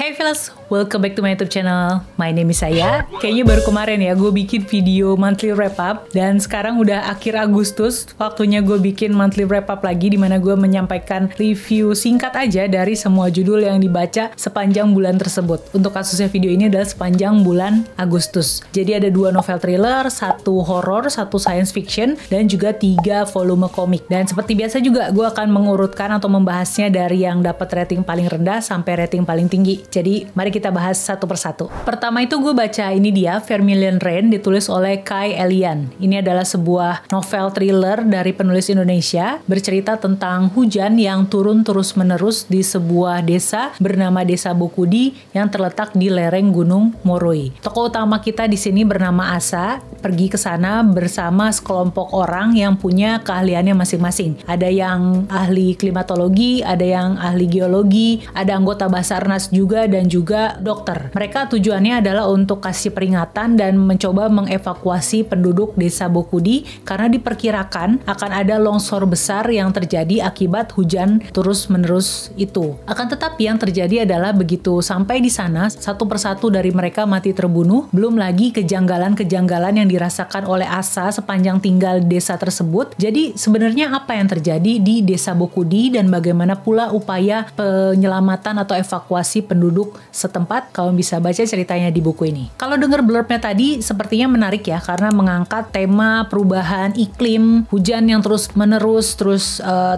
Hey fellas, welcome back to my YouTube channel. My name is Saya. Kayaknya baru kemarin ya gue bikin video monthly wrap up, dan sekarang udah akhir Agustus. Waktunya gue bikin monthly wrap up lagi, dimana gue menyampaikan review singkat aja dari semua judul yang dibaca sepanjang bulan tersebut. Untuk kasusnya video ini adalah sepanjang bulan Agustus. Jadi ada 2 novel thriller, 1 horror, 1 science fiction, dan juga 3 volume komik. Dan seperti biasa juga gue akan mengurutkan atau membahasnya dari yang dapat rating paling rendah sampai rating paling tinggi. Jadi mari kita bahas satu persatu. Pertama itu gue baca ini dia, Vermilion Rain, ditulis oleh Kai Elian. Ini adalah sebuah novel thriller dari penulis Indonesia, bercerita tentang hujan yang turun terus-menerus di sebuah desa bernama Desa Bokudi yang terletak di lereng Gunung Moroi. Tokoh utama kita di sini bernama Asa, pergi ke sana bersama sekelompok orang yang punya keahliannya masing-masing. Ada yang ahli klimatologi, ada yang ahli geologi, ada anggota Basarnas juga, dan juga dokter. Mereka tujuannya adalah untuk kasih peringatan dan mencoba mengevakuasi penduduk Desa Bokudi karena diperkirakan akan ada longsor besar yang terjadi akibat hujan terus-menerus itu. Akan tetapi yang terjadi adalah begitu sampai di sana, satu persatu dari mereka mati terbunuh, belum lagi kejanggalan-kejanggalan yang dirasakan oleh Asa sepanjang tinggal di desa tersebut. Jadi sebenarnya apa yang terjadi di Desa Bokudi dan bagaimana pula upaya penyelamatan atau evakuasi penduduk setempat, kalau bisa baca ceritanya di buku ini. Kalau dengar blurbnya tadi sepertinya menarik ya, karena mengangkat tema perubahan iklim, hujan yang terus-menerus,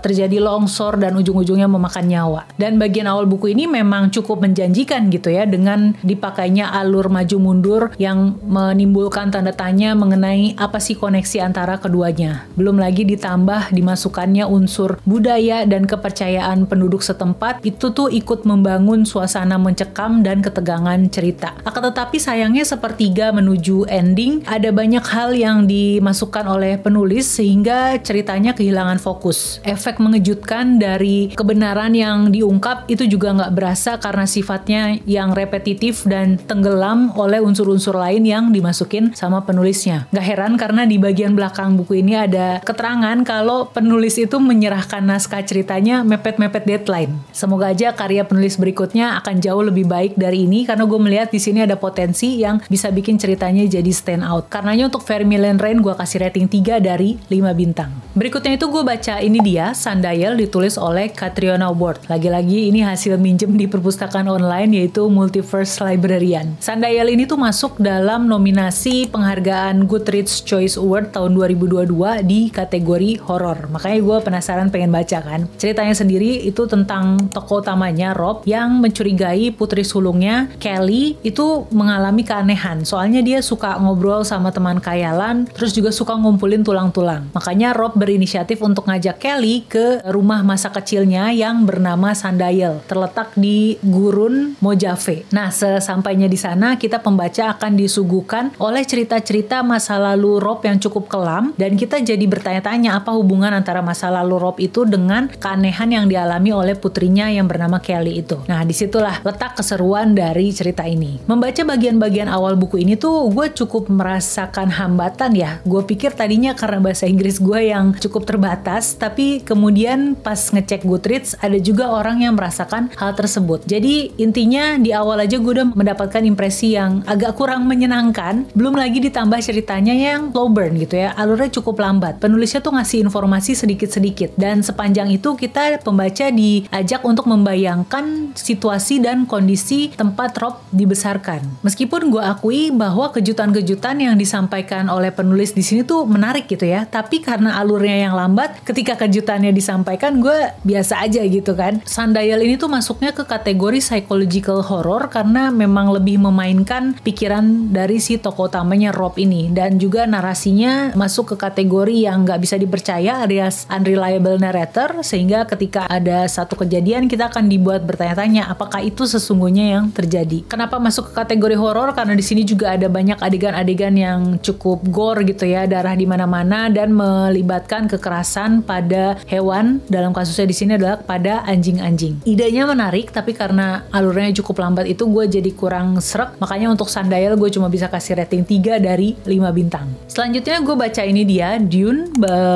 terjadi longsor dan ujung-ujungnya memakan nyawa. Dan bagian awal buku ini memang cukup menjanjikan gitu ya, dengan dipakainya alur maju mundur yang menimbulkan tanda tanya mengenai apa sih koneksi antara keduanya. Belum lagi ditambah dimasukkannya unsur budaya dan kepercayaan penduduk setempat, itu tuh ikut membangun suasana mencekam dan ketegangan cerita. Akan tetapi sayangnya sepertiga menuju ending, ada banyak hal yang dimasukkan oleh penulis sehingga ceritanya kehilangan fokus. Efek mengejutkan dari kebenaran yang diungkap itu juga nggak berasa karena sifatnya yang repetitif dan tenggelam oleh unsur-unsur lain yang dimasukin sama penulisnya. Nggak heran karena di bagian belakang buku ini ada keterangan kalau penulis itu menyerahkan naskah ceritanya mepet-mepet deadline. Semoga aja karya penulis berikutnya akan jauh lebih baik dari ini, karena gue melihat di sini ada potensi yang bisa bikin ceritanya jadi stand out. Karenanya untuk Vermilion Rain gue kasih rating 3 dari 5 bintang. Berikutnya itu gue baca ini dia, Sundial, ditulis oleh Catriona Ward. Lagi-lagi ini hasil minjem di perpustakaan online, yaitu Multiverse Librarian. Sundial ini tuh masuk dalam nominasi penghargaan Goodreads Choice Award tahun 2022 di kategori horor. Makanya gue penasaran pengen baca kan. Ceritanya sendiri itu tentang tokoh utamanya Rob yang mencurigai putri sulungnya Kelly itu mengalami keanehan. Soalnya dia suka ngobrol sama teman khayalan, terus juga suka ngumpulin tulang-tulang. Makanya Rob berinisiatif untuk ngajak Kelly ke rumah masa kecilnya yang bernama Sundial, terletak di Gurun Mojave. Nah, sesampainya di sana kita pembaca akan disuguhkan oleh cerita-cerita masa lalu Rob yang cukup kelam, dan kita jadi bertanya-tanya apa hubungan antara masa lalu Rob itu dengan keanehan yang dialami oleh putrinya yang bernama Kelly itu. Nah, disitulah letak keseruan dari cerita ini. Membaca bagian-bagian awal buku ini tuh gue cukup merasakan hambatan ya. Gue pikir tadinya karena bahasa Inggris gue yang cukup terbatas, tapi kemudian pas ngecek Goodreads ada juga orang yang merasakan hal tersebut. Jadi intinya di awal aja gue udah mendapatkan impresi yang agak kurang menyenangkan, belum lagi ditambah ceritanya yang slow burn gitu ya, alurnya cukup lambat. Penulisnya tuh ngasih informasi sedikit-sedikit, dan sepanjang itu kita pembaca diajak untuk membayangkan situasi dan kondisi tempat Rob dibesarkan. Meskipun gue akui bahwa kejutan-kejutan yang disampaikan oleh penulis di sini tuh menarik gitu ya, tapi karena alurnya yang lambat, ketika kejutannya disampaikan gue biasa aja gitu kan. Sundial ini tuh masuknya ke kategori psychological horror karena memang lebih memainkan pikiran dari si tokoh utamanya Rob ini, dan juga narasinya masuk ke kategori yang nggak bisa dipercaya alias unreliable narrator, sehingga ketika ada satu kejadian kita akan dibuat bertanya-tanya apakah itu sesungguhnya yang terjadi. Kenapa masuk ke kategori horor? Karena di sini juga ada banyak adegan-adegan yang cukup gore gitu ya, darah di mana-mana dan melibatkan kekerasan pada hewan. Dalam kasusnya di sini adalah pada anjing-anjing. Idenya menarik, tapi karena alurnya cukup lambat itu gue jadi kurang srek. Makanya untuk Sundial gue cuma bisa kasih rating 3 dari 5 bintang. Selanjutnya gue baca ini dia, Dune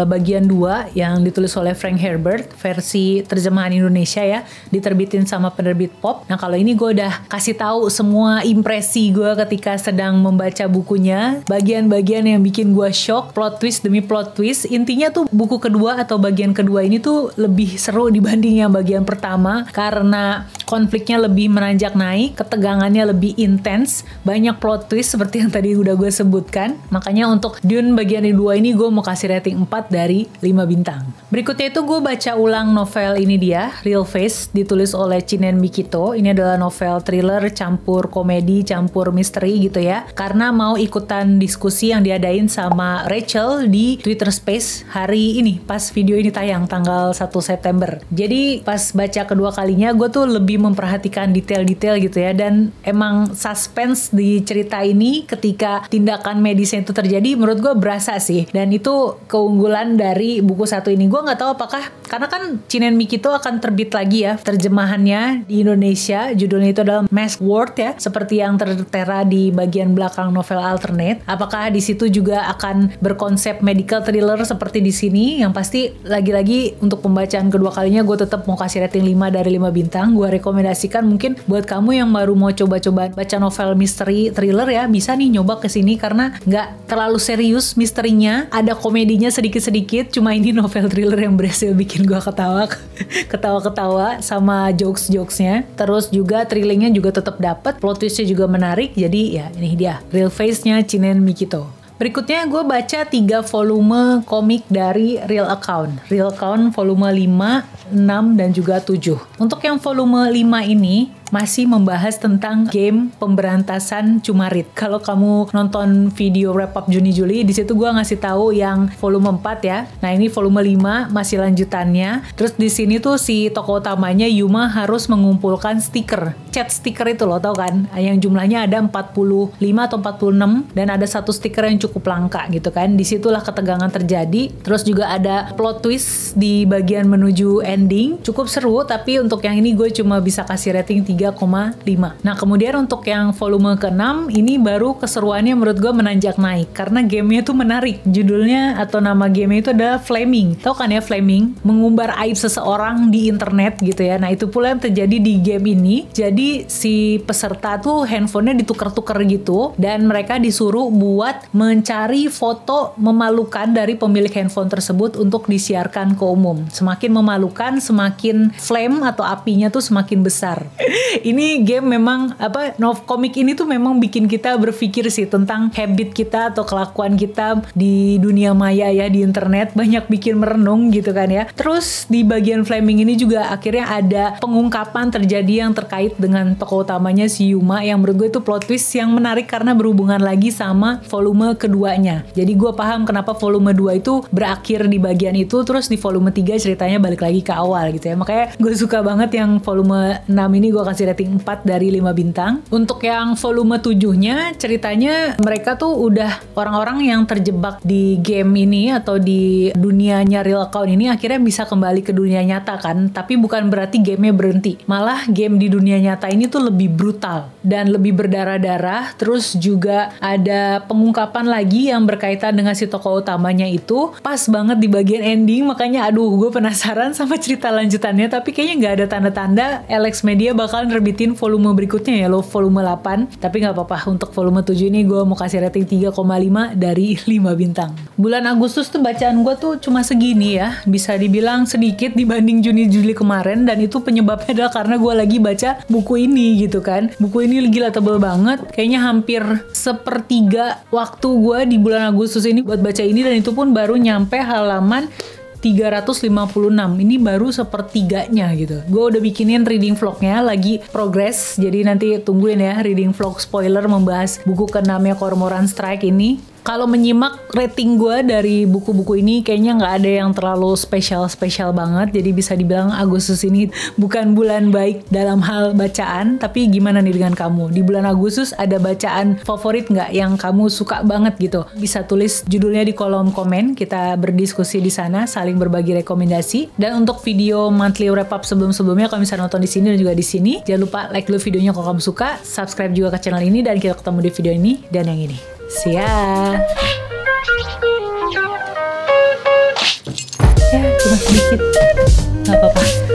bagian 2 yang ditulis oleh Frank Herbert, versi terjemahan Indonesia ya, diterbitin sama penerbit Pop. Nah, kalau ini gue udah kasih tahu semua impresi gue ketika sedang membaca bukunya, bagian-bagian yang bikin gue shock, plot twist demi plot twist. Intinya tuh buku kedua atau bagian kedua ini tuh lebih seru dibanding yang bagian pertama karena konfliknya lebih menanjak naik, ketegangannya lebih intens, banyak plot twist seperti yang tadi udah gue sebutkan. Makanya untuk Dune bagian kedua ini gue mau kasih rating 4 dari 5 bintang. Berikutnya itu gue baca ulang novel ini dia, Real Face, ditulis oleh Chinen Mikito. Ini adalah novel thriller campur komedi, campur misteri gitu ya. Karena mau ikutan diskusi yang diadain sama Rachel di Twitter Space hari ini, pas video ini tayang tanggal 1 September. Jadi pas baca kedua kalinya gue tuh lebih memperhatikan detail-detail gitu ya. Dan emang suspense di cerita ini ketika tindakan medisnya itu terjadi menurut gue berasa sih. Dan itu keunggulan dari buku satu ini. Gue nggak tahu apakah karena kan Chinen Mikito akan terbit lagi ya terjemahannya di Indonesia, judulnya itu adalah Mask World ya, seperti yang tertera di bagian belakang novel alternate. Apakah di situ juga akan berkonsep medical thriller seperti di sini? Yang pasti lagi-lagi untuk pembacaan kedua kalinya gue tetap mau kasih rating 5 dari 5 bintang. Gue rekomendasikan mungkin buat kamu yang baru mau coba-coba baca novel misteri thriller ya, bisa nih nyoba kesini karena nggak terlalu serius misterinya, ada komedinya sedikit-sedikit. Cuma ini novel thriller yang berhasil bikin gue ketawa-ketawa sama jokes-jokesnya. Terus juga thrillingnya juga tetap dapat, plot twistnya juga menarik. Jadi ya ini dia Real Face-nya Chinen Mikito. Berikutnya gue baca 3 volume komik dari Real Account. Real Account volume 5, 6, dan juga 7. Untuk yang volume 5 ini masih membahas tentang game pemberantasan Cumarit. Kalau kamu nonton video wrap up Juni-Juli, di situ gue ngasih tahu yang volume 4 ya. Nah ini volume 5 masih lanjutannya. Terus di sini tuh si tokoh utamanya Yuma harus mengumpulkan stiker, chat stiker itu loh, tau kan? Yang jumlahnya ada 45 atau 46 dan ada satu stiker yang cukup langka gitu kan. Disitulah ketegangan terjadi. Terus juga ada plot twist di bagian menuju ending. Cukup seru, tapi untuk yang ini gue cuma bisa kasih rating 3,5. Nah kemudian untuk yang volume ke-6 ini baru keseruannya menurut gue menanjak naik karena gamenya tuh menarik. Judulnya atau nama gamenya itu adalah Flaming. Tahu kan ya Flaming? Mengumbar aib seseorang di internet gitu ya. Nah itu pula yang terjadi di game ini. Jadi si peserta tuh handphonenya ditukar-tukar gitu dan mereka disuruh buat mencari foto memalukan dari pemilik handphone tersebut untuk disiarkan ke umum. Semakin memalukan, semakin flame atau apinya tuh semakin besar. Ini game memang komik ini tuh memang bikin kita berpikir sih tentang habit kita atau kelakuan kita di dunia maya ya, di internet, banyak bikin merenung gitu kan ya. Terus di bagian Flaming ini juga akhirnya ada pengungkapan terjadi yang terkait dengan tokoh utamanya si Yuma, yang menurut gue itu plot twist yang menarik karena berhubungan lagi sama volume keduanya. Jadi gue paham kenapa volume 2 itu berakhir di bagian itu, terus di volume 3 ceritanya balik lagi ke awal gitu ya. Makanya gue suka banget yang volume 6 ini gue kasih rating 4 dari 5 bintang. Untuk yang volume 7-nya ceritanya mereka tuh udah orang-orang yang terjebak di game ini atau di dunianya Real Account ini akhirnya bisa kembali ke dunia nyata kan. Tapi bukan berarti gamenya berhenti. Malah game di dunia nyata ini tuh lebih brutal dan lebih berdarah-darah. Terus juga ada pengungkapan lagi yang berkaitan dengan si tokoh utamanya itu. Pas banget di bagian ending, makanya aduh gue penasaran sama cerita lanjutannya. Tapi kayaknya nggak ada tanda-tanda Alex Media bakal nerbitin volume berikutnya ya lo, volume 8. Tapi gak apa-apa, untuk volume 7 ini gue mau kasih rating 3,5 dari 5 bintang. Bulan Agustus tuh bacaan gue tuh cuma segini ya, bisa dibilang sedikit dibanding Juni-Juli kemarin, dan itu penyebabnya adalah karena gue lagi baca buku ini gitu kan. Buku ini gila tebel banget, kayaknya hampir sepertiga waktu gue di bulan Agustus ini buat baca ini, dan itu pun baru nyampe halaman 356. Ini baru sepertiganya gitu. Gue udah bikinin reading vlognya, lagi progress. Jadi nanti tungguin ya reading vlog spoiler membahas buku ke-6-nya Cormoran Strike ini. Kalau menyimak rating gue dari buku-buku ini kayaknya nggak ada yang terlalu spesial banget. Jadi bisa dibilang Agustus ini bukan bulan baik dalam hal bacaan. Tapi gimana nih dengan kamu? Di bulan Agustus ada bacaan favorit nggak yang kamu suka banget gitu? Bisa tulis judulnya di kolom komen. Kita berdiskusi di sana, saling berbagi rekomendasi. Dan untuk video monthly wrap up sebelum-sebelumnya kamu bisa nonton di sini dan juga di sini. Jangan lupa like dulu videonya kalau kamu suka, subscribe juga ke channel ini, dan kita ketemu di video ini dan yang ini. See ya. Ya, cuma sedikit. Gak apa-apa.